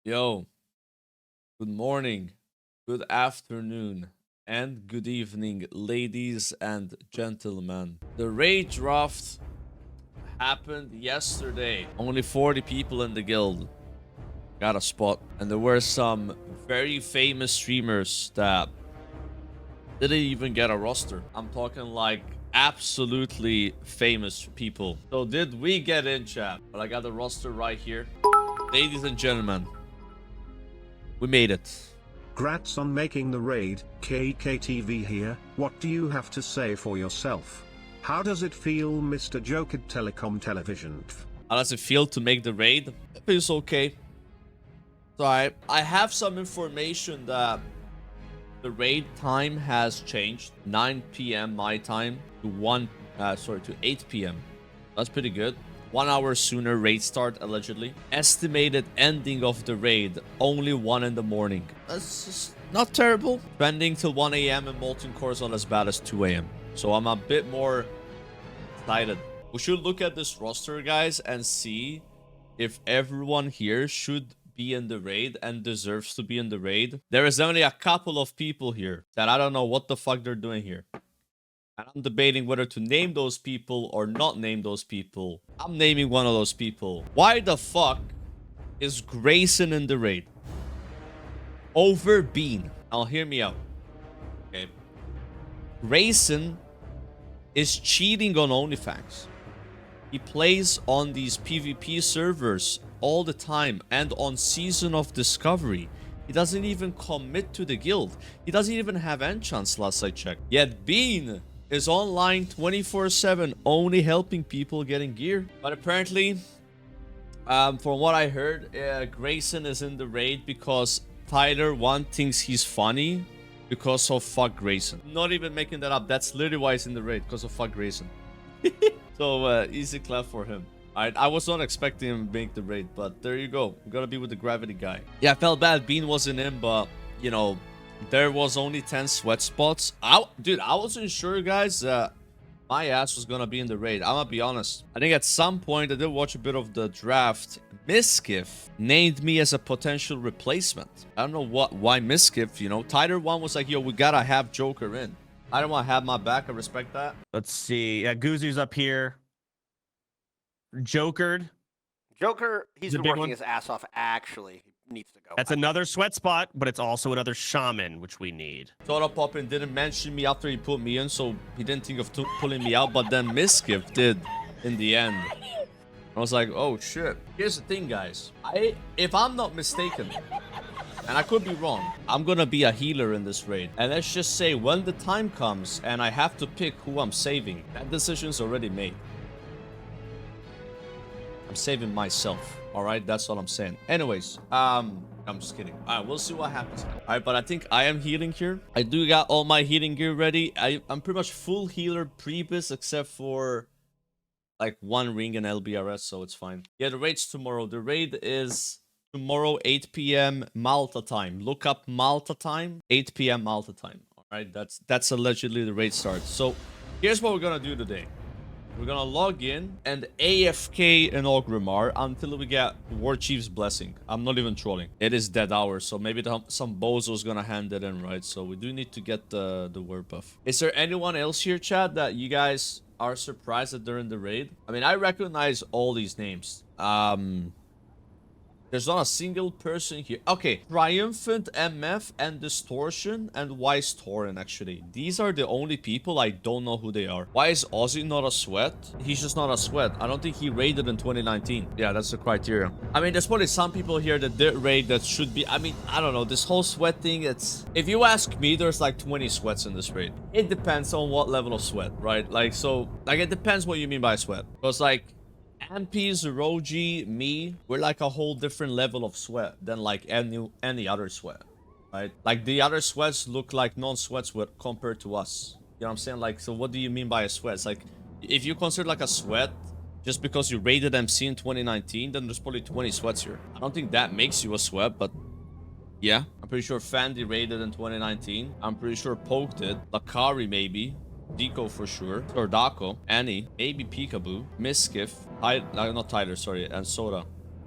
Yo, good morning, good afternoon, and good evening, ladies and gentlemen. The raid draft happened yesterday. Only 40 people in the guild got a spot, and there were some very famous streamers that didn't even get a roster. I'm talking like absolutely famous people. So did we get in, chat? But I got the roster right here. Ladies and gentlemen, we made it. Grats on making the raid. KKTV here. What do you have to say for yourself? How does it feel, Mr. Joker Telecom Television? How does it feel to make the raid? It feels okay. So I have some information that the raid time has changed. 9 p.m. my time to 8 p.m. That's pretty good. 1 hour sooner raid start, allegedly. Estimated ending of the raid, only 1 in the morning. That's just not terrible. Spending till 1 a.m. in Molten Core is not as bad as 2 a.m. So I'm a bit more excited. We should look at this roster, guys, and see if everyone here should be in the raid and deserves to be in the raid. There is only a couple of people here that I don't know what the fuck they're doing here. And I'm debating whether to name those people or not name those people. I'm naming one of those people. Why the fuck is Grayson in the raid over Bean? Now hear me out. Okay. Grayson is cheating on Onlyfangs. He plays on these PvP servers all the time and on Season of Discovery. He doesn't even commit to the guild. He doesn't even have enchants last I checked. Yet Bean is online 24/7 only helping people getting gear. But apparently, from what I heard, Grayson is in the raid because Tyler 1 thinks he's funny because of fuck Grayson. Not even making that up. That's literally why he's in the raid, because of fuck Grayson. So easy clap for him. Alright, I was not expecting him to make the raid, but there you go. We're gonna be with the gravity guy. Yeah, I felt bad Bean wasn't in, but you know, there was only 10 sweat spots. Dude, I wasn't sure, guys, that my ass was gonna be in the raid. I'm gonna be honest. I think at some point I did watch a bit of the draft. Miskiff named me as a potential replacement. I don't know why Miskiff, you know. Tyler 1 was like, yo, we gotta have Joker in. I don't want to have my back. I respect that. Let's see. Yeah, Guzu's up here. Jokered. Joker, he's He's a been big working one. his ass off. Actually, he needs to go. That's another sweat spot, but it's also another shaman, which we need. Soda Poppin didn't mention me after he put me in, so he didn't think of pulling me out, but then Miskiff did in the end. I was like, oh shit. Here's the thing, guys. If I'm not mistaken, and I could be wrong, I'm gonna be a healer in this raid. And let's just say when the time comes and I have to pick who I'm saving, that decision's already made. I'm saving myself. Alright, that's all I'm saying. Anyways, I'm just kidding. Alright, we'll see what happens. Alright, but I think I am healing here. I do got all my healing gear ready. I'm pretty much full healer pre-bis except for like 1 ring and LBRS, so it's fine. Yeah, the raid's tomorrow. The raid is tomorrow, 8 p.m. Malta time. Look up Malta time, 8 p.m. Malta time. All right, that's allegedly the raid start. So here's what we're gonna do today. We're gonna log in and AFK in Ogrimmar until we get War Chief's blessing. I'm not even trolling. It is dead hour, so maybe some bozo's gonna hand it in, right? So we do need to get the word buff. Is there anyone else here, chat, that you guys are surprised that they're in the raid? I mean, I recognize all these names. There's not a single person here. Okay, Triumphant MF and Distortion and Wise Torin, actually. These are the only people I don't know who they are. Why is Ozzy not a sweat? He's just not a sweat. I don't think he raided in 2019. Yeah, that's the criteria. I mean, there's probably some people here that did raid that should be... I mean, I don't know. This whole sweat thing, it's... If you ask me, there's like 20 sweats in this raid. It depends on what level of sweat, right? Like, so... Like, it depends what you mean by sweat. Because, like... MP, Zeroji, me, we're like a whole different level of sweat than like any other sweat, right? Like the other sweats look like non-sweats compared to us. You know what I'm saying? Like, so what do you mean by a sweat? It's like, if you consider like a sweat just because you raided MC in 2019, then there's probably 20 sweats here. I don't think that makes you a sweat, but yeah. I'm pretty sure Fandy raided in 2019. I'm pretty sure Poke did. Lakari maybe. Deco for sure, or Daco, Annie, maybe Peekaboo, Miskiff, not Tyler, sorry, and Soda.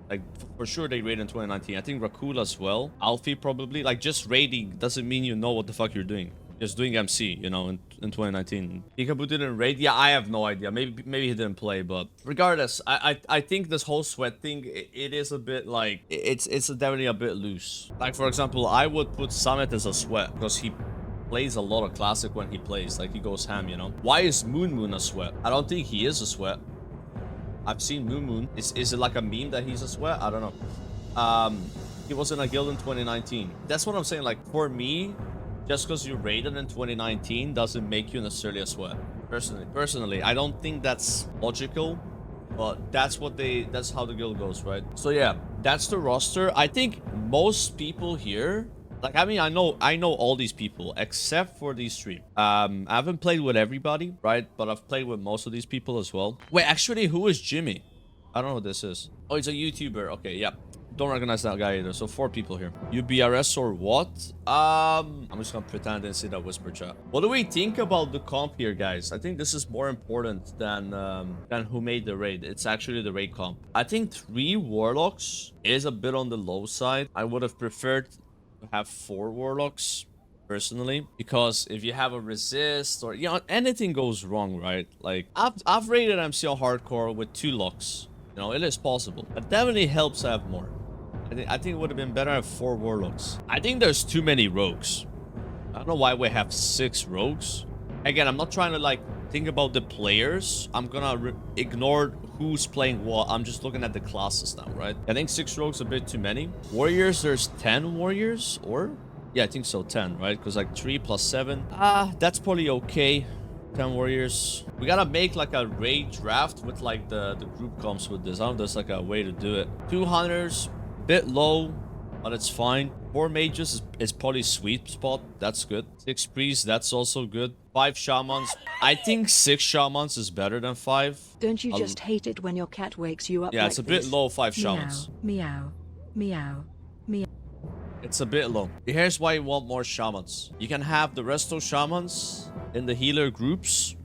Like, for sure they raid in 2019. I think Rakula as well. Alfie probably. Like, just raiding doesn't mean you know what the fuck you're doing. Just doing MC, you know, in 2019. Peekaboo didn't raid? Yeah, I have no idea. Maybe he didn't play, but regardless, I think this whole sweat thing, it is a bit like, it's definitely a bit loose. Like, for example, I would put Summit as a sweat because he plays a lot of classic when he plays. Like, he goes ham, you know. Why is Moon a sweat? I don't think he is a sweat. I've seen Moon. Is it like a meme that he's a sweat? I don't know. He was in a guild in 2019. That's what I'm saying. Like, for me, just because you raided in 2019 doesn't make you necessarily a sweat. Personally, I don't think that's logical, but that's how the guild goes, right? So yeah, that's the roster. I think most people here, like, I mean, I know all these people except for these three. I haven't played with everybody, right? But I've played with most of these people as well. Wait, actually, who is Jimmy? I don't know what this is. Oh, it's a YouTuber. Okay, yeah. Don't recognize that guy either. So 4 people here. UBRS or what? I'm just gonna pretend I didn't see that whisper chat. What do we think about the comp here, guys? I think this is more important than who made the raid. It's actually the raid comp. I think 3 warlocks is a bit on the low side. I would have preferred to have 4 warlocks personally, because if you have a resist or, you know, anything goes wrong, right? Like, I've raided MCL hardcore with 2 locks. You know, it is possible. It definitely helps to have more. I think it would have been better to have 4 warlocks. I think there's too many rogues. I don't know why we have 6 rogues. Again, I'm not trying to, like, think about the players. I'm gonna ignore who's playing what. I'm just looking at the classes now, right? I think 6 rogues a bit too many. Warriors, there's 10 warriors, or? Yeah, I think so, 10, right? Because, like, 3 plus 7. That's probably okay. 10 warriors. We gotta make like a raid draft with like the group comps with this. I don't know if there's like a way to do it. 2 hunters, bit low, but it's fine. 4 mages is probably sweet spot. That's good. 6 priests, that's also good. 5 shamans. I think 6 shamans is better than 5. Don't you just hate it when your cat wakes you up? Yeah, like it's a bit this? low, 5 shamans. Meow, meow, meow. It's a bit low. Here's why you want more shamans. You can have the resto shamans in the healer groups,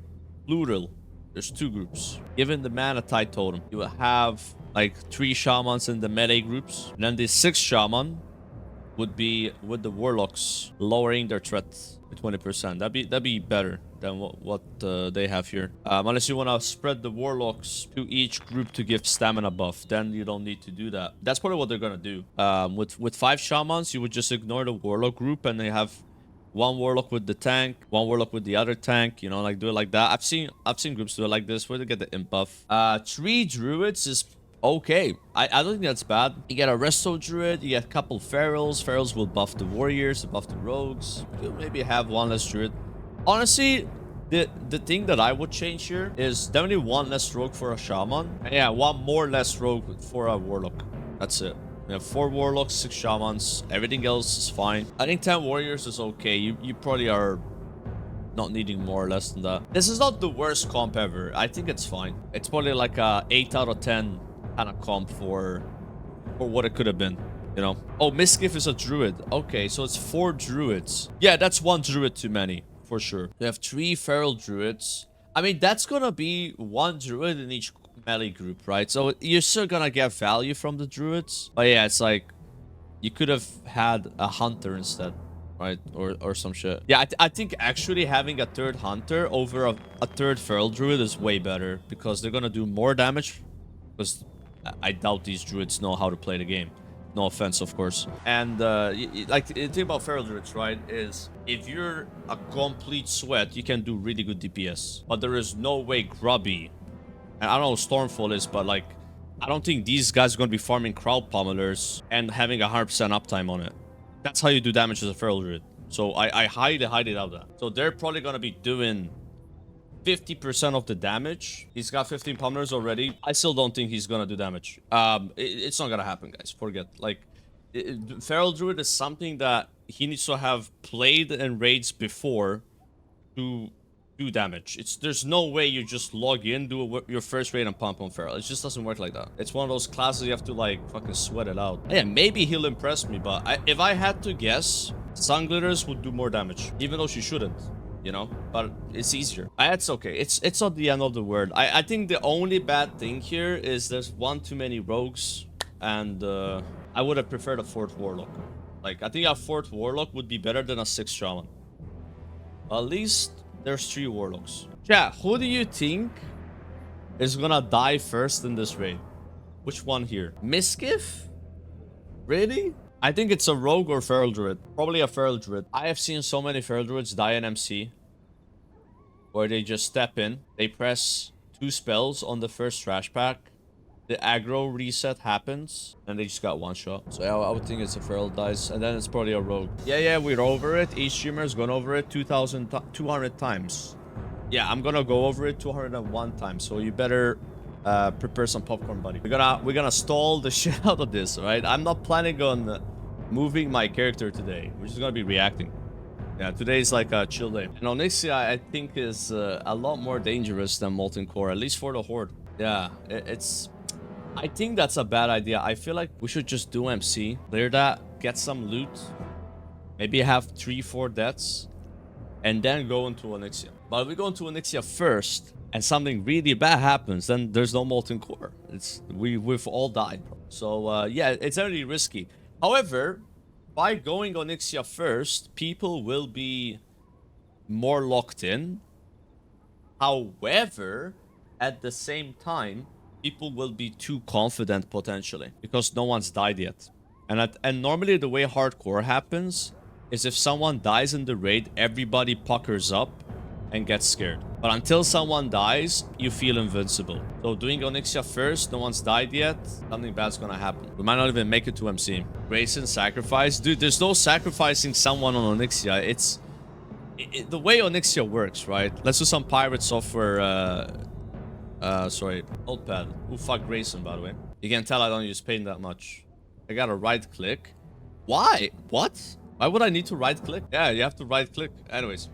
plural. There's 2 groups. Given the mana tide totem, you will have like 3 shamans in the melee groups. And then the 6th shaman would be with the warlocks, lowering their threat by 20%. That'd be better than what they have here. Unless you want to spread the warlocks to each group to give stamina buff, then you don't need to do that. That's probably what they're gonna do. With 5 shamans, you would just ignore the warlock group, and they have 1 warlock with the tank, 1 warlock with the other tank, you know, like do it like that. I've seen groups do it like this where they get the imp buff. 3 druids is okay. I don't think that's bad. You get a resto druid, you get a couple ferals. Ferals will buff the warriors, buff the rogues. You maybe have 1 less druid. Honestly, the thing that I would change here is definitely 1 less rogue for a shaman. And yeah, 1 more less rogue for a warlock. That's it. We have 4 warlocks, 6 shamans. Everything else is fine. I think 10 warriors is okay. You probably are not needing more or less than that. This is not the worst comp ever. I think it's fine. It's probably like a 8 out of 10 kind of comp for what it could have been, you know. Oh, Miskiff is a druid. Okay, so it's 4 druids. Yeah, that's 1 druid too many, for sure. We have 3 feral druids. I mean, that's gonna be 1 druid in each melee group, right? So you're still gonna get value from the druids. But yeah, it's like you could have had a hunter instead, right? Or some shit. Yeah, I think actually having a 3rd hunter over a 3rd feral druid is way better, because they're gonna do more damage. Because I doubt these druids know how to play the game. No offense, of course. And like, the thing about feral druids, right, is if you're a complete sweat, you can do really good DPS. But there is no way Grubby, and I don't know what Stormfall is, but like, I don't think these guys are going to be farming crowd pummelers and having a 100% uptime on it. That's how you do damage as a feral druid. So I highly doubt that. So they're probably going to be doing 50% of the damage. He's got 15 pummelers already. I still don't think he's gonna do damage. It's not gonna happen, guys. Forget. Like, feral druid is something that he needs to have played in raids before to do damage. There's no way you just log in, do your first raid and pump on feral. It just doesn't work like that. It's one of those classes you have to like fucking sweat it out. Yeah, maybe he'll impress me, but if I had to guess, Sun Glitters would do more damage, even though she shouldn't. You know, but it's easier. It's okay. It's not the end of the world. I think the only bad thing here is there's 1 too many rogues. and I would have preferred a 4th Warlock. Like, I think a 4th Warlock would be better than a 6th Shaman. At least there's 3 Warlocks. Yeah, who do you think is gonna die first in this raid? Which one here? Miskiff? Really? I think it's a Rogue or Feral Druid. Probably a Feral Druid. I have seen so many Feral Druids die in MC. Where they just step in. They press 2 spells on the first trash pack. The aggro reset happens. And they just got 1 shot. So yeah, I would think it's a Feral dice. And then it's probably a Rogue. Yeah, we're over it. Each streamer's gone over it 200 times. Yeah, I'm gonna go over it 201 times. So you better prepare some popcorn, buddy. We're gonna stall the shit out of this, right? I'm not planning on moving my character today. We're just gonna be reacting. Yeah, today's like a chill day. And Onyxia, I think, is a lot more dangerous than Molten Core, at least for the Horde. Yeah, it's... I think that's a bad idea. I feel like we should just do MC, clear that, get some loot, maybe have 3-4 deaths, and then go into Onyxia. But if we go into Onyxia first, and something really bad happens, then there's no Molten Core. We've all died. So yeah, it's very risky. However, by going Onyxia first, people will be more locked in. However, at the same time, people will be too confident potentially because no one's died yet. And normally the way hardcore happens is if someone dies in the raid, everybody puckers up and gets scared. But until someone dies, you feel invincible. So doing Onyxia first, no one's died yet, something bad's gonna happen. We might not even make it to MC. Grace and sacrifice. Dude, there's no sacrificing someone on Onyxia. It's... the way Onyxia works, right? Let's do some pirate software, sorry, notepad. Who fuck Grayson, by the way? You can tell I don't use paint that much. I gotta right click. Why? What? Why would I need to right click? Yeah, you have to right click. Anyways.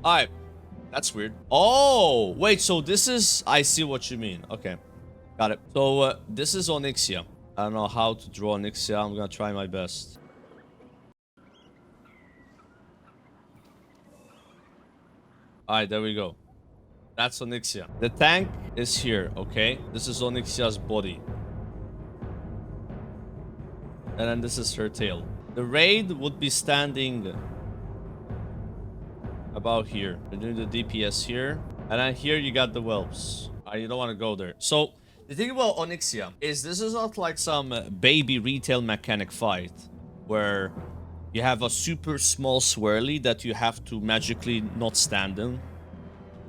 Alright. That's weird. Oh, wait, so this is... I see what you mean. Okay. Got it. So, this is Onyxia. I don't know how to draw Onyxia. I'm gonna try my best. Alright, there we go. That's Onyxia. The tank is here, okay? This is Onyxia's body. And then this is her tail. The raid would be standing about here. We're doing the DPS here. And then here you got the whelps. You don't want to go there. So, the thing about Onyxia is this is not like some baby retail mechanic fight where you have a super small swirly that you have to magically not stand in,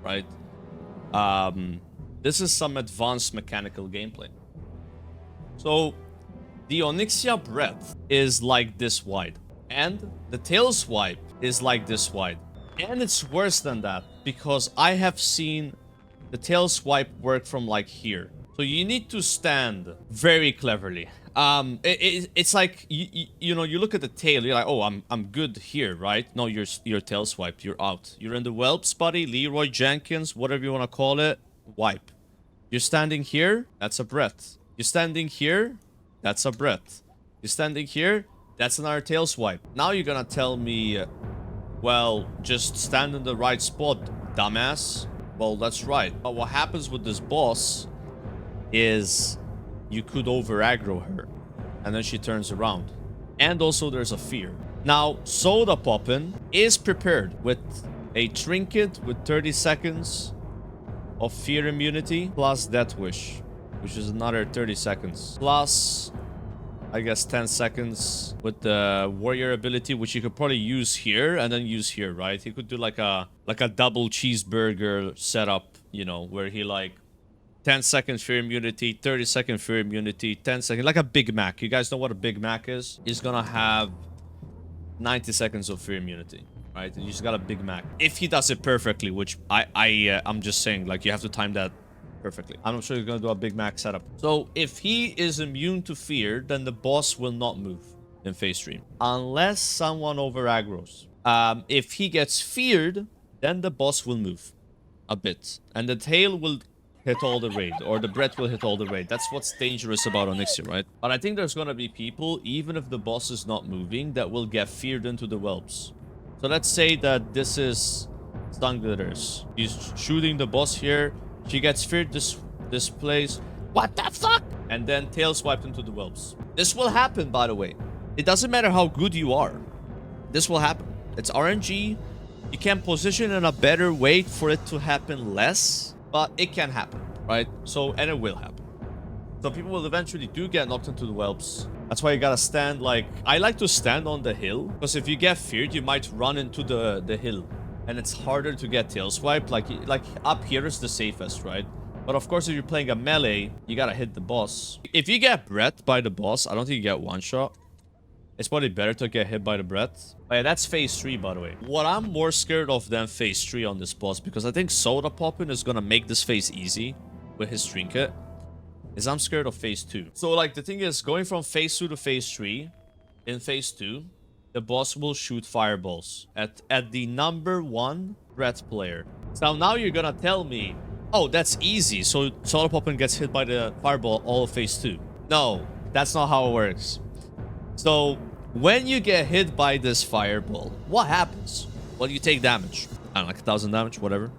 right? This is some advanced mechanical gameplay. So, the Onyxia breadth is like this wide. And the tail swipe is like this wide. And it's worse than that, because I have seen the tail swipe work from like here. So you need to stand very cleverly. It's like, you know, you look at the tail, you're like, oh, I'm good here, right? No, you're tail swipe, you're out. You're in the whelps, buddy, Leroy Jenkins, whatever you want to call it, wipe. You're standing here, that's a breath. You're standing here, that's a breath. You're standing here, that's another tail swipe. Now you're gonna tell me, well, just stand in the right spot, dumbass. Well, that's right. But what happens with this boss is you could over aggro her and then she turns around. And also there's a fear. Now, Soda Poppin is prepared with a trinket with 30 seconds of fear immunity plus Death Wish, which is another 30 seconds. Plus, I guess 10 seconds with the warrior ability, which you could probably use here and then use here, right? He could do like a double cheeseburger setup, you know, where he like 10 seconds fear immunity, 30 second fear immunity, 10 seconds, like a Big Mac. You guys know what a Big Mac is? He's gonna have 90 seconds of fear immunity, right? And you just got a Big Mac. If he does it perfectly, which I'm just saying, like, you have to time that perfectly. I'm not sure he's gonna do a Big Mac setup. So if he is immune to fear, then the boss will not move in phase stream unless someone over aggros. If he gets feared, then the boss will move a bit and the tail will hit all the raid, or the breath will hit all the raid. That's what's dangerous about Onyxia, right? But I think there's gonna be people, even if the boss is not moving, that will get feared into the whelps. So let's say that this is Stun Glitters. He's shooting the boss here. She gets feared this place. What the fuck? and then tail swiped into the whelps. This will happen, by the way. It doesn't matter how good you are. This will happen. It's RNG. You can position in a better way for it to happen less, but it can happen, right? So, and it will happen. So people will eventually do get knocked into the whelps. That's why you gotta stand like... I like to stand on the hill, because if you get feared, you might run into the hill. And it's harder to get tail swiped. Like up here is the safest, right? But of course, if you're playing a melee, you gotta hit the boss. If you get breath by the boss, I don't think you get one shot. It's probably better to get hit by the breath. Oh yeah, that's phase 3, by the way. What I'm more scared of than phase 3 on this boss, because I think soda popping is gonna make this phase easy with his trinket, is I'm scared of phase 2. So like the thing is, going from phase 2 to phase 3, in phase 2, the boss will shoot fireballs at the number 1 breath player. So now you're gonna tell me, oh, that's easy, so soda popping gets hit by the fireball all of phase 2. No, that's not how it works. So, when you get hit by this fireball, what happens? Well, you take damage. I don't know, like 1,000 damage, whatever.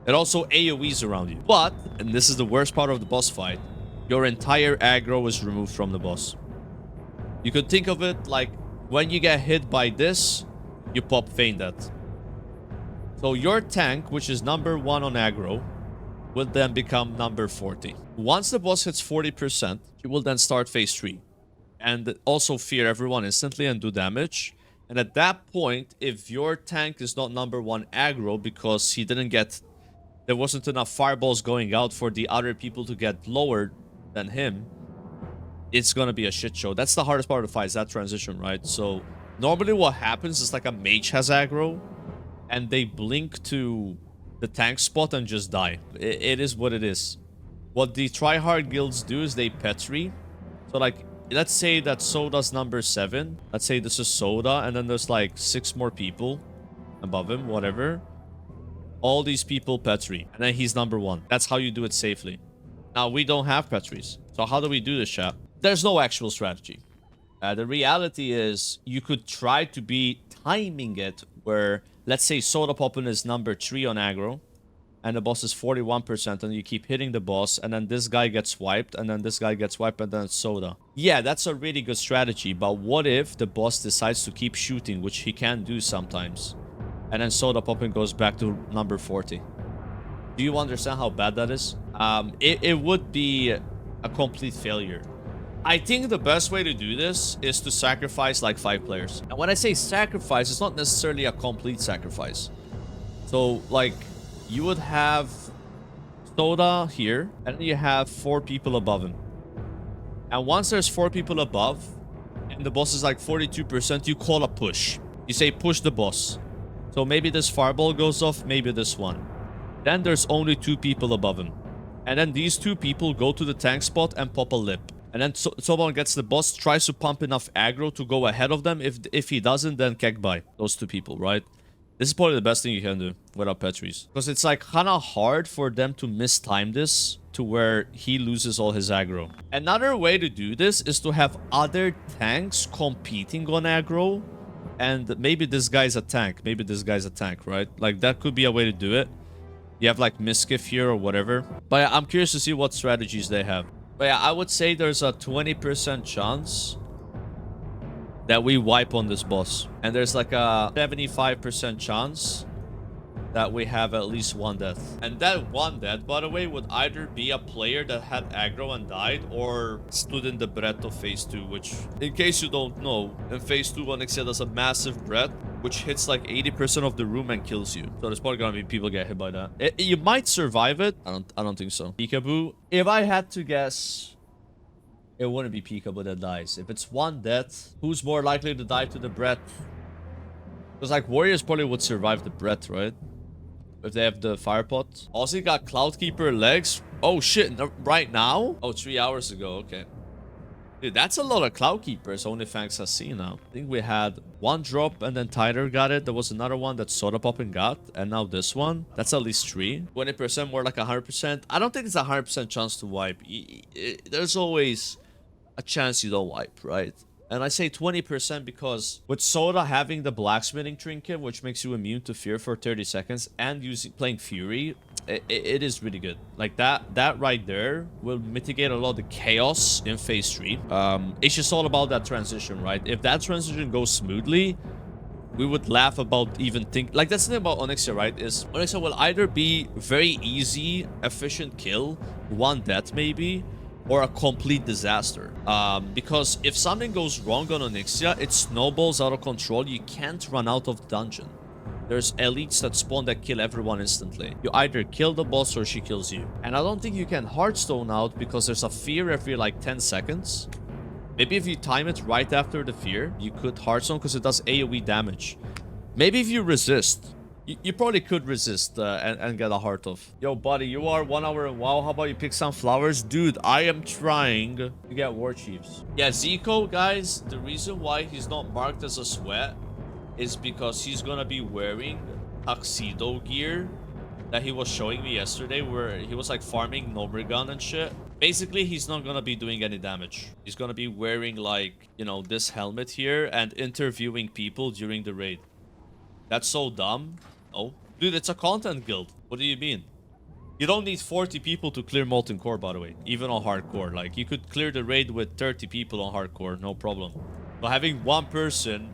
It also AoEs around you. But, and this is the worst part of the boss fight, your entire aggro is removed from the boss. You could think of it like, when you get hit by this, you pop Feign Death. So your tank, which is number 1 on aggro, will then become number 40. Once the boss hits 40%, you will then start phase 3. And also fear everyone instantly and do damage. And at that point, if your tank is not number 1 aggro because he didn't get... There wasn't enough fireballs going out for the other people to get lower than him, it's gonna be a shit show. That's the hardest part of the fight, is that transition, right? So, normally what happens is like a mage has aggro, and they blink to the tank spot and just die. It is what it is. What the tryhard guilds do is they petri. So like... Let's say that Soda's number 7. Let's say this is Soda, and then there's like 6 more people above him, whatever. All these people petri, and then he's number 1. That's how you do it safely. Now, we don't have petries. So how do we do this, chat? There's no actual strategy. The reality is, you could try to be timing it where, let's say Soda Poppin is number 3 on aggro, and the boss is 41%, and you keep hitting the boss, and then this guy gets wiped, and then this guy gets wiped, and then it's Soda. Yeah, that's a really good strategy, but what if the boss decides to keep shooting, which he can do sometimes, and then Soda Popping goes back to number 40? Do you understand how bad that is? It would be a complete failure. I think the best way to do this is to sacrifice like 5 players. And when I say sacrifice, it's not necessarily a complete sacrifice. So, like... You would have Soda here, and then you have 4 people above him. And once there's 4 people above, and the boss is like 42%, you call a push. You say push the boss. So maybe this fireball goes off, maybe this one. Then there's only 2 people above him. And then these 2 people go to the tank spot and pop a lip. And then someone gets the boss, tries to pump enough aggro to go ahead of them. If he doesn't, then kek by those 2 people, right? This is probably the best thing you can do without petries. Because it's like kind of hard for them to mistime this to where he loses all his aggro. Another way to do this is to have other tanks competing on aggro. And maybe this guy's a tank. Maybe this guy's a tank, right? Like that could be a way to do it. You have like Miskiff here or whatever. But yeah, I'm curious to see what strategies they have. But yeah, I would say there's a 20% chance that we wipe on this boss. And there's like a 75% chance that we have at least 1 death. And that 1 death, by the way, would either be a player that had aggro and died, or stood in the breath of phase 2, which, in case you don't know, in phase 2, Onyxia does a massive breath, which hits like 80% of the room and kills you. So there's probably gonna be people get hit by that. You might survive it. I don't think so. Peekaboo. If I had to guess... It wouldn't be Peekaboo that dies. If it's 1 death, who's more likely to die to the breath? Because like warriors probably would survive the breath, right? If they have the fire pot. Also, you got Cloudkeeper legs. Oh shit, right now? Oh, 3 hours ago, okay. Dude, that's a lot of Cloudkeepers Onlyfangs has seen now. I think we had 1 drop and then Tyler got it. There was another one that Soda Poppin got. And now this one. That's at least 3. 20% more like 100%. I don't think it's a 100% chance to wipe. There's always a chance you don't wipe, right? And I say 20% because with Soda having the blacksmithing trinket, which makes you immune to fear for 30 seconds, and playing Fury, It is really good. Like that right there will mitigate a lot of the chaos in phase 3. It's just all about that transition, right? If that transition goes smoothly, we would laugh about even think like that's the thing about Onyxia, right? Is Onyxia will either be very easy, efficient kill, one death maybe, or a complete disaster. Because if something goes wrong on Onyxia, it snowballs out of control. You can't run out of the dungeon. There's elites that spawn that kill everyone instantly. You either kill the boss or she kills you. And I don't think you can Hearthstone out because there's a fear every like 10 seconds. Maybe if you time it right after the fear, you could Hearthstone because it does AoE damage. Maybe if you resist. You probably could resist and get a heart off. Yo, buddy, you are 1 hour in WoW. How about you pick some flowers? Dude, I am trying to get War Chiefs. Yeah, Zico, guys, the reason why he's not marked as a sweat is because he's gonna be wearing tuxedo gear that he was showing me yesterday, where he was like farming Nobrigan and shit. Basically, he's not gonna be doing any damage. He's gonna be wearing like, you know, this helmet here and interviewing people during the raid. That's so dumb. Oh, dude, it's a content guild. What do you mean? You don't need 40 people to clear Molten Core, by the way, even on hardcore. Like, you could clear the raid with 30 people on hardcore, no problem. But having one person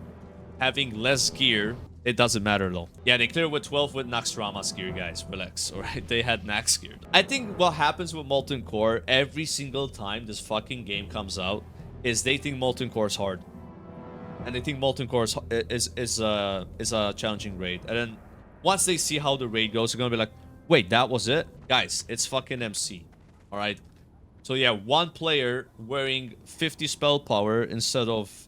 having less gear, it doesn't matter though. Yeah, they clear with 12 with Naxxrama's gear, guys. Relax, alright? They had Nax gear. I think what happens with Molten Core every single time this fucking game comes out is they think Molten Core is hard. And they think Molten Core is a challenging raid. And then once they see how the raid goes, they're gonna be like, wait, that was it? Guys, it's fucking MC. Alright? So yeah, one player wearing 50 spell power instead of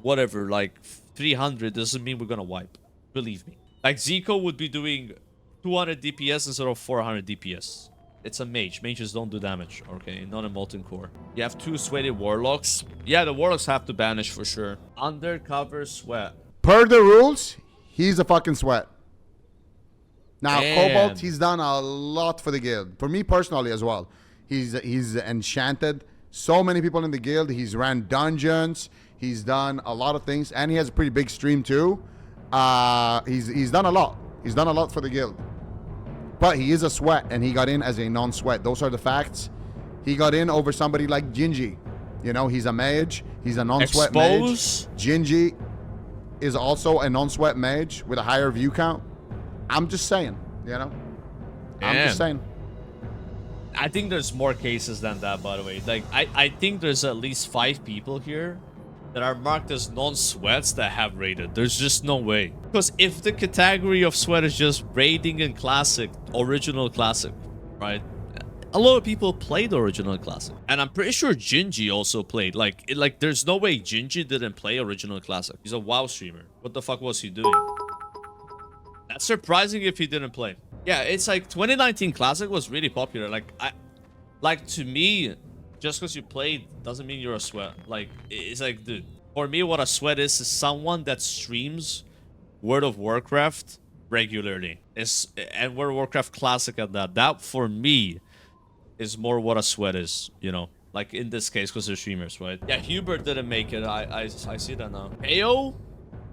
whatever, like 300 doesn't mean we're gonna wipe. Believe me. Like Zico would be doing 200 DPS instead of 400 DPS. It's a mage. Mages don't do damage, okay? Not a Molten Core. You have 2 sweaty warlocks. Yeah, the warlocks have to banish for sure. Undercover sweat. Per the rules, he's a fucking sweat. Now, Damn. Cobalt, he's done a lot for the guild. For me personally as well. He's enchanted so many people in the guild. He's ran dungeons. He's done a lot of things. And he has a pretty big stream too. He's done a lot. He's done a lot for the guild. But he is a sweat, and he got in as a non-sweat. Those are the facts. He got in over somebody like Gingy. You know, he's a mage. He's a non-sweat mage. Gingy is also a non-sweat mage with a higher view count. I'm just saying, you know? I'm just saying. I think there's more cases than that, by the way. Like, I think there's at least 5 people here that are marked as non-sweats that have raided. There's just no way. Because if the category of sweat is just raiding in classic, original classic, right? A lot of people played original classic. And I'm pretty sure Gingy also played. Like there's no way Gingy didn't play original classic. He's a WoW streamer. What the fuck was he doing? That's surprising if he didn't play. Yeah, it's like 2019 classic was really popular. Like to me, just because you played doesn't mean you're a sweat. Like, it's like, dude, for me, what a sweat is someone that streams World of Warcraft regularly. And World of Warcraft Classic at that. That, for me, is more what a sweat is, you know? Like, in this case, because they're streamers, right? Yeah, Hubert didn't make it. I see that now. AO?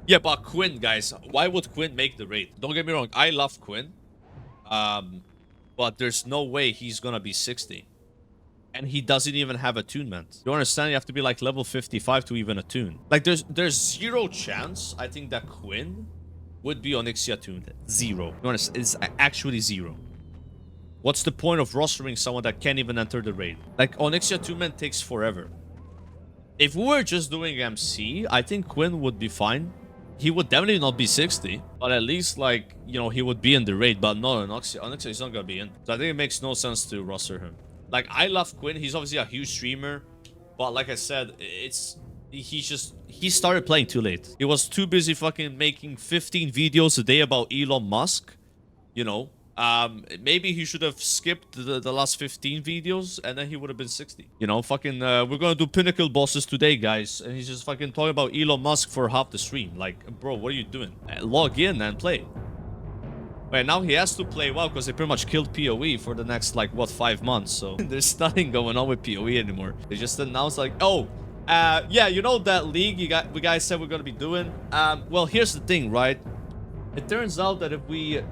Yeah, but Quin, guys. Why would Quin make the raid? Don't get me wrong. I love Quin. But there's no way he's gonna be 60. And he doesn't even have attunement. You understand? You have to be like level 55 to even attune. Like, there's zero chance, I think, that Quin would be Onyxia tuned. Zero. You understand? It's actually zero. What's the point of rostering someone that can't even enter the raid? Like, Onyxia attunement takes forever. If we were just doing MC, I think Quin would be fine. He would definitely not be 60, but at least, like, you know, he would be in the raid, but not Onyxia. Onyxia is not gonna be in. So I think it makes no sense to roster him. Like, I love Quin. He's obviously a huge streamer. But like I said, he started playing too late. He was too busy fucking making 15 videos a day about Elon Musk. You know, maybe he should have skipped the last 15 videos and then he would have been 60. You know, fucking, we're gonna do pinnacle bosses today, guys. And he's just fucking talking about Elon Musk for half the stream. Like, bro, what are you doing? Log in and play. Wait, now he has to play well because they pretty much killed PoE for the next, like, what, 5 months. So there's nothing going on with PoE anymore. They just announced, like, oh, yeah, you know that league we guys said we're going to be doing? Well, here's the thing, right? It turns out that if we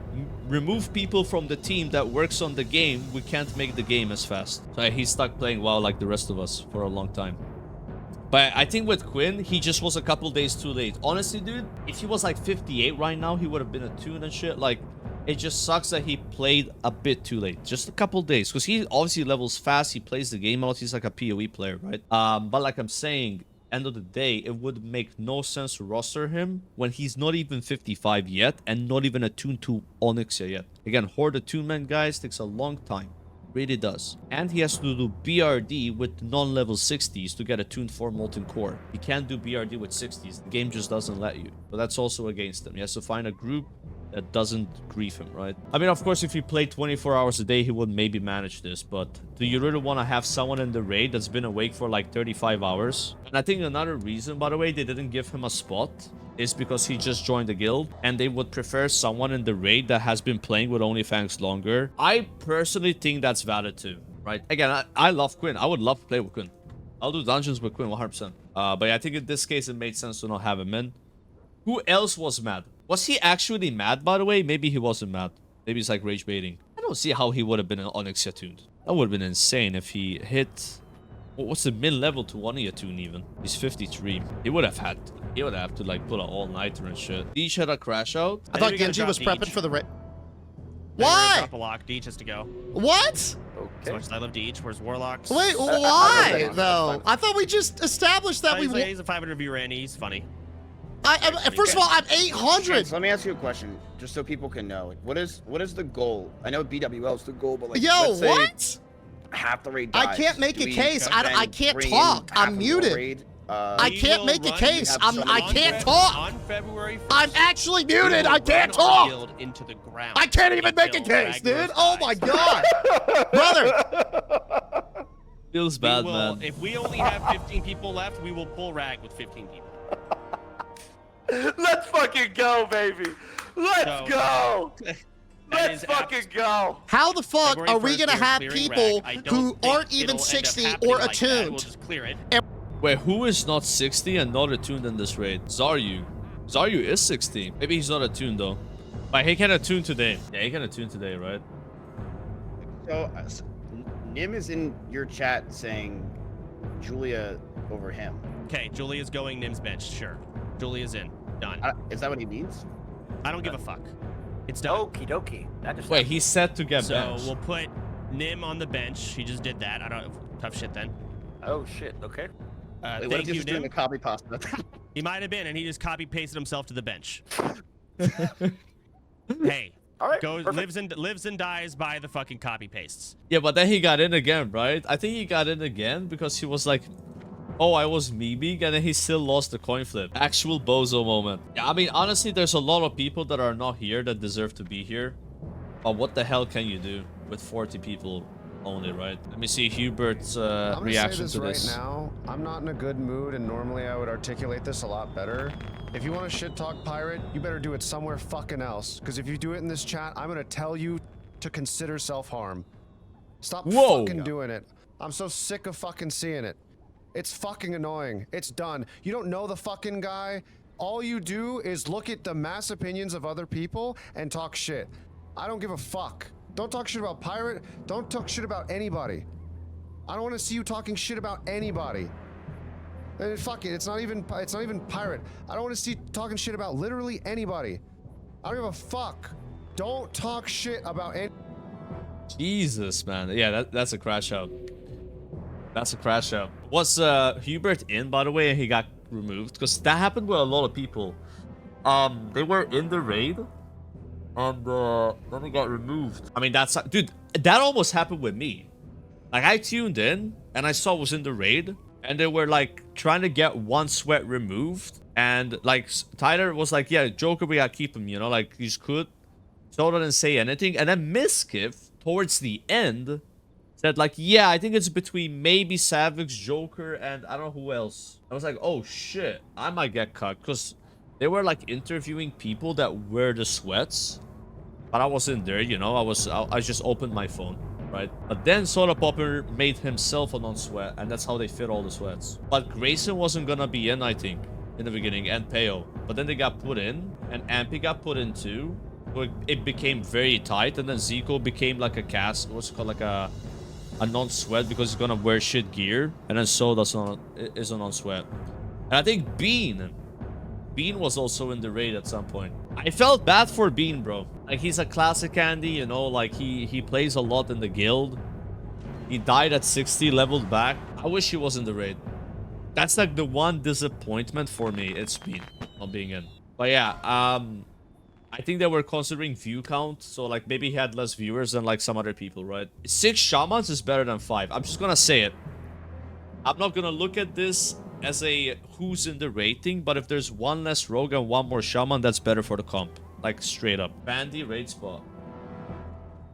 remove people from the team that works on the game, we can't make the game as fast. So he's stuck playing WoW like the rest of us for a long time. But I think with Quin, he just was a couple days too late. Honestly, dude, if he was like 58 right now, he would have been a tune and shit. Like, it just sucks that he played a bit too late. Just a couple days. Because he obviously levels fast. He plays the game a lot. He's like a PoE player, right? But like I'm saying, end of the day, it would make no sense to roster him when he's not even 55 yet and not even attuned to Onyxia yet. Again, Horde attunement, guys, takes a long time. Really does. And he has to do BRD with non-level 60s to get attuned for Molten Core. He can't do BRD with 60s. The game just doesn't let you. So that's also against him. He has to find a group that doesn't grief him, right? I mean, of course, if he played 24 hours a day, he would maybe manage this, but do you really want to have someone in the raid that's been awake for like 35 hours? And I think another reason, by the way, they didn't give him a spot is because he just joined the guild, and they would prefer someone in the raid that has been playing with Onlyfangs longer. I personally think that's valid too, right? Again, I love Quin. I would love to play with Quin. I'll do dungeons with Quin 100%. But I think in this case, it made sense to not have him in. Who else was mad? Was he actually mad, by the way? Maybe he wasn't mad. Maybe he's like rage baiting. I don't see how he would have been an Onyxia tuned. That would have been insane if he hit... What's the mid-level to Onyxia tune even? He's 53. He would have to like put an all-nighter and shit. Deej had a crash out. I thought Genji was prepping for the raid. Why? Drop a lock. Deej has to go. What? As much as I love Deej, where's Warlocks? Wait, why though? I thought we just established that He's a 500 view Randy. He's funny. First of all, I'm 800. So let me ask you a question, just so people can know. Like, what is the goal? I know BWL is the goal, but like, Yo, let's say what? half the raid I dies. can't make Do a we case. then I can't bring talk. in half I'm of the muted. raid? I can't make a case. I can't On talk. February 1st, I'm actually we will muted. I run can't our talk. guild into the ground I can't even make a until case, dude. Ragnar Oh my dies. god, brother. Feels bad, man. If we only have 15 people left, we will pull Rag with 15 people. Let's fucking go, baby. Let's go. Let's fucking go. How the fuck February are we 1st, gonna we're have clearing people Rag. I don't who think aren't it'll even end up 60 happening or like that. attuned? We'll just clear it. Wait, who is not 60 and not attuned in this raid? Zaryu. Zaryu is 60. Maybe he's not attuned though. But he can attune today. Yeah, he can attune today, right? So, Nim is in your chat saying Julia over him. Okay, Julia's going Nim's bench. Sure. Julia's in. Done. Is that what he means? I don't give a fuck. It's done. Okie dokie. That just Wait, he's set to get So benched. we'll put Nim on the bench. He just did that. I don't. Tough shit then. Oh shit. Okay. Wait, what if Thank he's you, just doing Nim. a copy pasta? He might have been, and he just copy pasted himself to the bench. Hey, All right. goes perfect. lives and dies by the fucking copy pastes. Yeah, but then he got in again, right? I think he got in again because he was like, oh, I was memeing, and then he still lost the coin flip. Actual bozo moment. Yeah, I mean, honestly, there's a lot of people that are not here that deserve to be here. But what the hell can you do with 40 people only, right? Let me see Hubert's reaction to this. Right now, I'm not in a good mood, and normally I would articulate this a lot better. If you want to shit talk Pirate, you better do it somewhere fucking else. Because if you do it in this chat, I'm gonna tell you to consider self-harm. Stop fucking doing it. I'm so sick of fucking seeing it. It's fucking annoying. It's done. You don't know the fucking guy. All you do is look at the mass opinions of other people and talk shit. I don't give a fuck. Don't talk shit about Pirate. Don't talk shit about anybody. I don't want to see you talking shit about anybody. And fuck it. It's not even Pirate. I don't want to see you talking shit about literally anybody. I don't give a fuck. Don't talk shit about any. Jesus, man. Yeah, that's a crash out. That's a crash out. Was Hubert in, by the way, and he got removed? Because that happened with a lot of people. They were in the raid, and then they got removed. I mean, dude, that almost happened with me. Like, I tuned in, and I saw it was in the raid, and they were, like, trying to get one sweat removed, and, like, Tyler was like, yeah, Joker, we gotta keep him, you know, like, he's good. So didn't say anything, and then Miskiff, towards the end, said like, yeah, I think it's between maybe Savage, Joker, and I don't know who else. I was like, oh shit, I might get cut, because they were like interviewing people that wear the sweats, but I wasn't there, you know. I just opened my phone, right? But then Soda Popper made himself a non-sweat, and that's how they fit all the sweats. But Grayson wasn't gonna be in, I think, in the beginning, and Peo. But then they got put in, and Ampy got put in too, So it became very tight, and then Zico became like a cast. What's it called? Like a non-sweat because he's gonna wear shit gear, and then Soda is a non-sweat. And I think Bean was also in the raid at some point. I felt bad for Bean, bro. Like, he's a classic Andy, you know, like he plays a lot in the guild. He died at 60, leveled back. I wish he was in the raid. That's like the one disappointment for me. It's Bean not being in. But yeah, I think they were considering view count, so like maybe he had less viewers than like some other people, right? 6 shamans is better than 5. I'm just gonna say it. I'm not gonna look at this as a who's in the rating, but if there's one less rogue and one more shaman, that's better for the comp. Like, straight up. Bandy raid spot.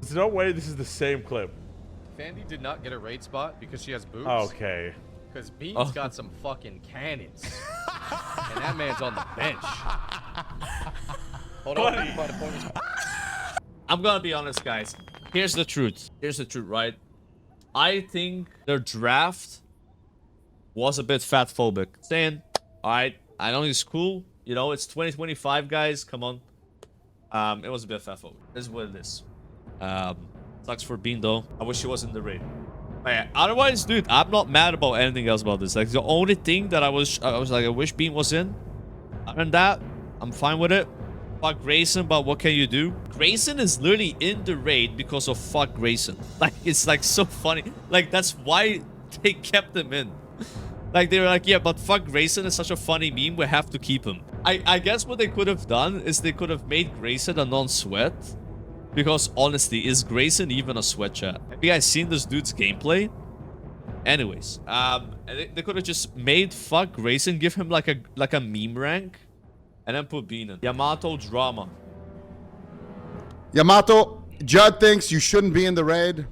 There's no way this is the same clip. Fandy did not get a raid spot because she has boobs. Okay. Because Bean's got some fucking cannons. And that man's on the bench. Hold on. I'm gonna be honest, guys. Here's the truth. Here's the truth, right? I think their draft was a bit fatphobic. Saying, alright, I know it's cool. You know, it's 2025, guys. Come on. It was a bit fatphobic. This is what it is. Sucks for Bean, though. I wish he was in the raid. But yeah, otherwise, dude, I'm not mad about anything else about this. Like, the only thing that I was like, I wish Bean was in. Other than that, I'm fine with it. Fuck Grayson, but what can you do? Grayson is literally in the raid because of fuck Grayson. Like, it's like so funny. Like, that's why they kept him in. Like, they were like, yeah, but fuck Grayson is such a funny meme, we have to keep him. I guess what they could have done is they could have made Grayson a non-sweat. Because honestly, is Grayson even a sweat chat? Have you guys seen this dude's gameplay? Anyways, they could have just made fuck Grayson, give him like a meme rank, and then put Bean in. Yamato drama. Yamato, Judd thinks you shouldn't be in the raid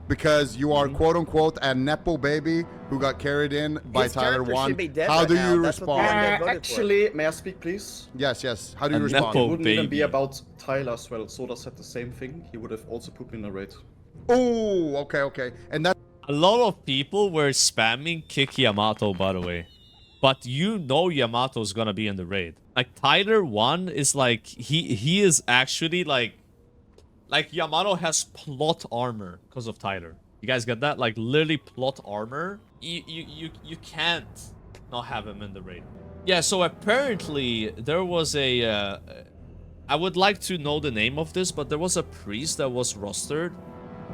because you are quote unquote a nepo baby who got carried in by His Tyler character 1. should be dead How right do now. you That's what respond? they voted for. Actually, may I speak, please? Yes. How do you A respond? nepo It wouldn't even be baby. about Tyler as well. Soda said the same thing. He would have also put me in a raid. Oh, okay. And that A lot of people were spamming kick Yamato, by the way. But you know Yamato's gonna be in the raid. Like, Tyler 1 is like, he is actually like Yamato has plot armor because of Tyler. You guys get that? Like, literally plot armor. You can't not have him in the raid. Yeah, so apparently there was a I would like to know the name of this, but there was a priest that was rostered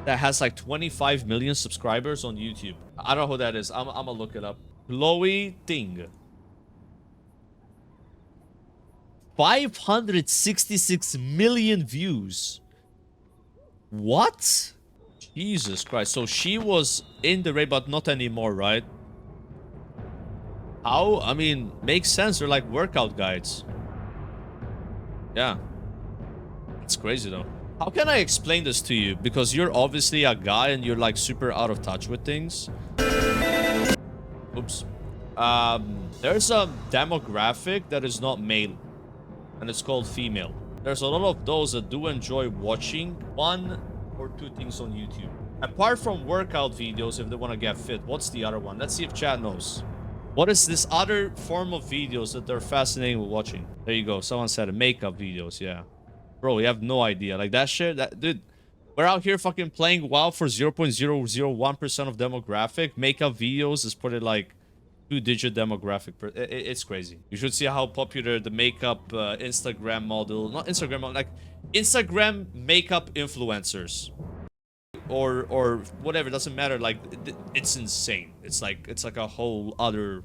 that has like 25 million subscribers on YouTube. I don't know who that is. I'm gonna look it up. Chloe Ting. 566 million views. What? Jesus Christ. So she was in the raid, but not anymore, right? How? I mean, makes sense. They're like workout guides. Yeah. It's crazy, though. How can I explain this to you? Because you're obviously a guy and you're like super out of touch with things. Oops. There's a demographic that is not male. And it's called female. There's a lot of those that do enjoy watching 1 or 2 things on YouTube. Apart from workout videos, if they want to get fit, what's the other one? Let's see if chat knows. What is this other form of videos that they're fascinated with watching? There you go. Someone said it. Makeup videos, yeah. Bro, we have no idea. Like, that shit, dude, we're out here fucking playing WoW for 0.001% of demographic. Makeup videos is probably like 2-digit demographic. It's crazy. You should see how popular the makeup Instagram model, not Instagram model, like Instagram makeup influencers or whatever, doesn't matter. Like, it's insane. It's like a whole other,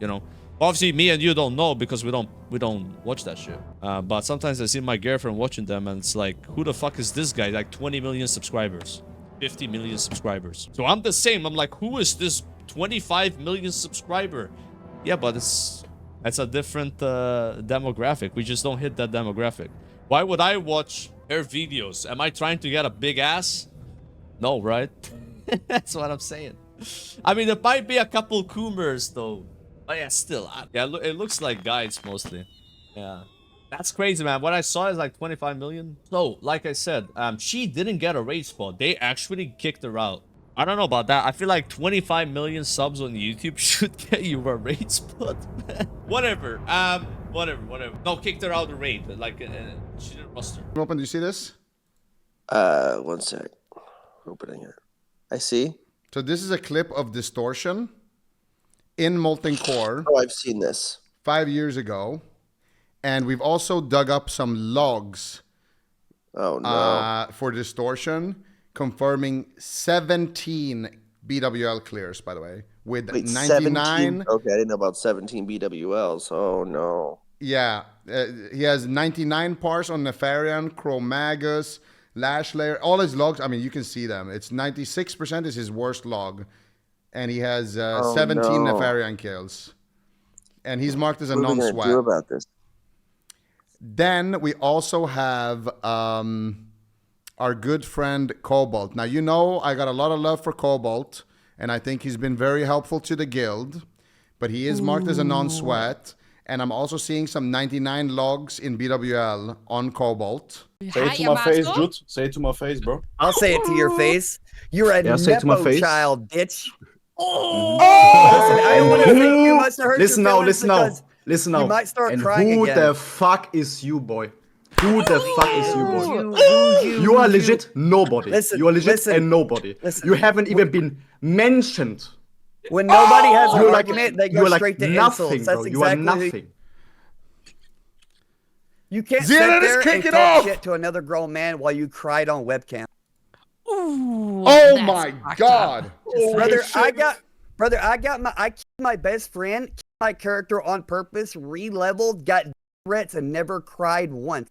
you know. Obviously, me and you don't know because we don't watch that shit. But sometimes I see my girlfriend watching them and it's like, who the fuck is this guy? Like 20 million subscribers, 50 million subscribers. So I'm the same. I'm like, who is this 25 million subscriber? Yeah, but it's a different demographic. We just don't hit that demographic. Why would I watch her videos? Am I trying to get a big ass? No, right? That's what I'm saying. I mean, there might be a couple coomers though. But yeah, still. Yeah, it looks like guides mostly. Yeah. That's crazy, man. What I saw is like 25 million. So, like I said, she didn't get a raid spot. They actually kicked her out. I don't know about that. I feel like 25 million subs on YouTube should get you a raid spot. Whatever. Whatever. No, kicked her out of the raid. Like, She didn't roster. Open, do you see this? One sec. Opening it. I see. So this is a clip of Distortion in Molten Core. Oh, I've seen this. 5 years ago. And we've also dug up some logs for Distortion, confirming 17 BWL clears, by the way, with Wait, 99. 17? Okay, I didn't know about 17 BWLs. Oh, no. Yeah, he has 99 parts on Nefarian, Chromagus, Lash Layer, all his logs. I mean, you can see them. It's 96% is his worst log. And he has 17 Nefarian kills. And he's marked as a non-sweat. What are we gonna do about this? Then we also have our good friend Cobalt. Now, you know I got a lot of love for Cobalt, and I think he's been very helpful to the guild, but he is marked as a non-sweat, and I'm also seeing some 99 logs in BWL on Cobalt. Say it to my face, Jude. Say it to my face, bro. I'll say it to your face. You're a say it to my Nepo face. child, bitch. Listen, I don't want to think you must have hurt Listen your now, feelings listen now. because Listen now. You might start and crying who again. the fuck is you, boy? Who the fuck is you, boy? You You are legit nobody. Listen, you are legit listen, a nobody. listen. You haven't even been mentioned. When nobody has an You're like argument, they you're go like straight to nothing, insults. bro. That's You are exactly. nothing. You can't Zena, sit let's there kick and it talk off. shit to another grown man while you cried on webcam. Ooh, Oh that's my fucked God. up. Brother, I got my best friend, killed my character on purpose, re-leveled, got threats, and never cried once.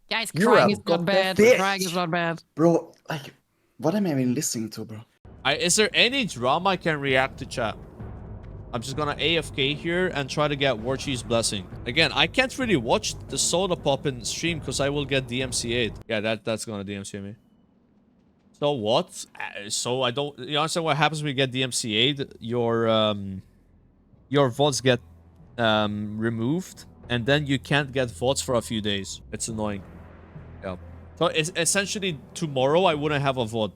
Guys, You're crying a is not bad. bitch. Crying is not bad. Bro, like, what am I even listening to, bro? Is there any drama I can react to chat? I'm just gonna AFK here and try to get Warchi's blessing. Again, I can't really watch the soda pop in stream because I will get DMCA'd. Yeah, that's gonna DMCA me. So what? So I don't... You understand what happens when you get DMCA'd? Your VODs get removed, and then you can't get VODs for a few days. It's annoying. Yeah. So it's essentially tomorrow I wouldn't have a VOD.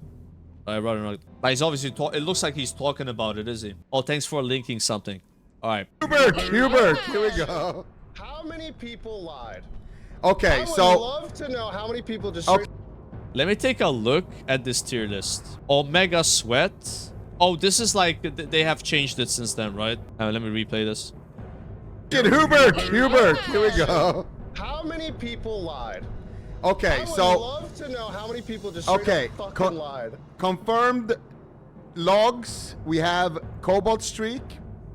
I rather not. But he's obviously it looks like he's talking about it, is he? Oh, thanks for linking something. All right. Hubert, here we go. How many people lied? Okay, I would so love to know how many people just. Okay. Let me take a look at this tier list. Omega Sweat. Oh, this is like they have changed it since then, right? Let me replay this. Hubert, here we go. How many people lied? Okay, I would so love to know how many people just okay, fucking lied. confirmed logs. We have Cobalt Streak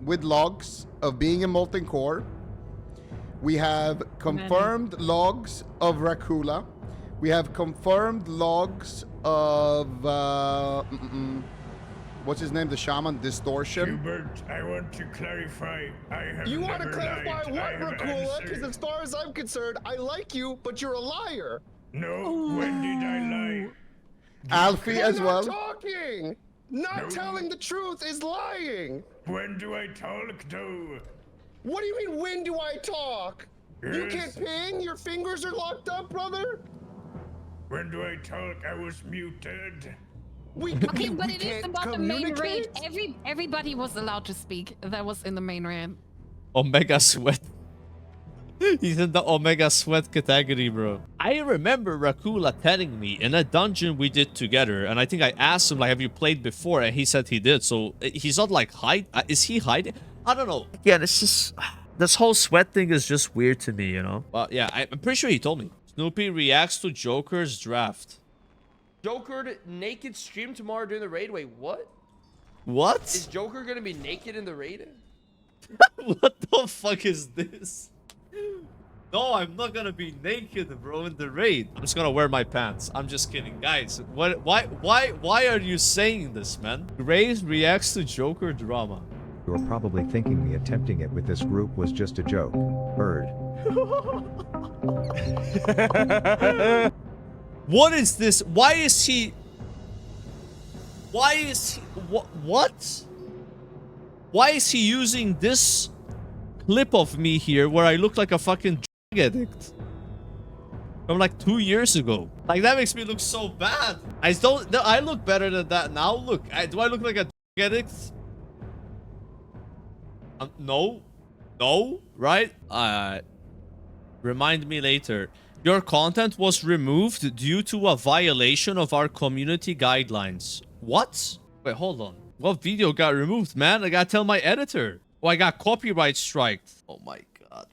with logs of being in Molten Core. We have confirmed logs of Rakula. We have confirmed logs of what's his name? The shaman, Distortion. Hubert, I want to clarify. I have You want to never clarify lied. what, I have Rakula? Because answered. as far as I'm concerned, I like you, but you're a liar. No, when did I lie? Alfie as Not well. talking. Not No. telling the truth is lying. When do I talk, though? What do you mean, when do I talk? You Yes. can't ping? Your fingers are locked up, brother? When do I talk? I was muted. Okay, but we it is can't about the main raid. communicate? Everybody was allowed to speak. That was in the main raid. Omega Sweat. He's in the Omega Sweat category, bro. I remember Rakula telling me in a dungeon we did together, and I think I asked him, like, have you played before? And he said he did, so he's not, like, hide. Is he hiding? I don't know. Again, it's just... This whole sweat thing is just weird to me, you know? Well, yeah, I'm pretty sure he told me. Snoopy reacts to Joker's draft. Joker naked stream tomorrow during the raid? Wait, what? What? Is Joker gonna be naked in the raid? What the fuck is this? No, I'm not gonna be naked, bro, in the raid. I'm just gonna wear my pants. I'm just kidding, guys. Why are you saying this, man? Graves reacts to Joker drama. You're probably thinking me attempting it with this group was just a joke. Bird. What is this? Why is he... What? Why is he using this clip of me here where I look like a fucking drug addict? From like 2 years ago. Like, that makes me look so bad. I look better than that now. Look, do I look like a drug addict? No, right? Remind me later. Your content was removed due to a violation of our community guidelines. What? Wait, hold on. What video got removed, man? I gotta tell my editor. Oh, I got copyright striked. Oh my god.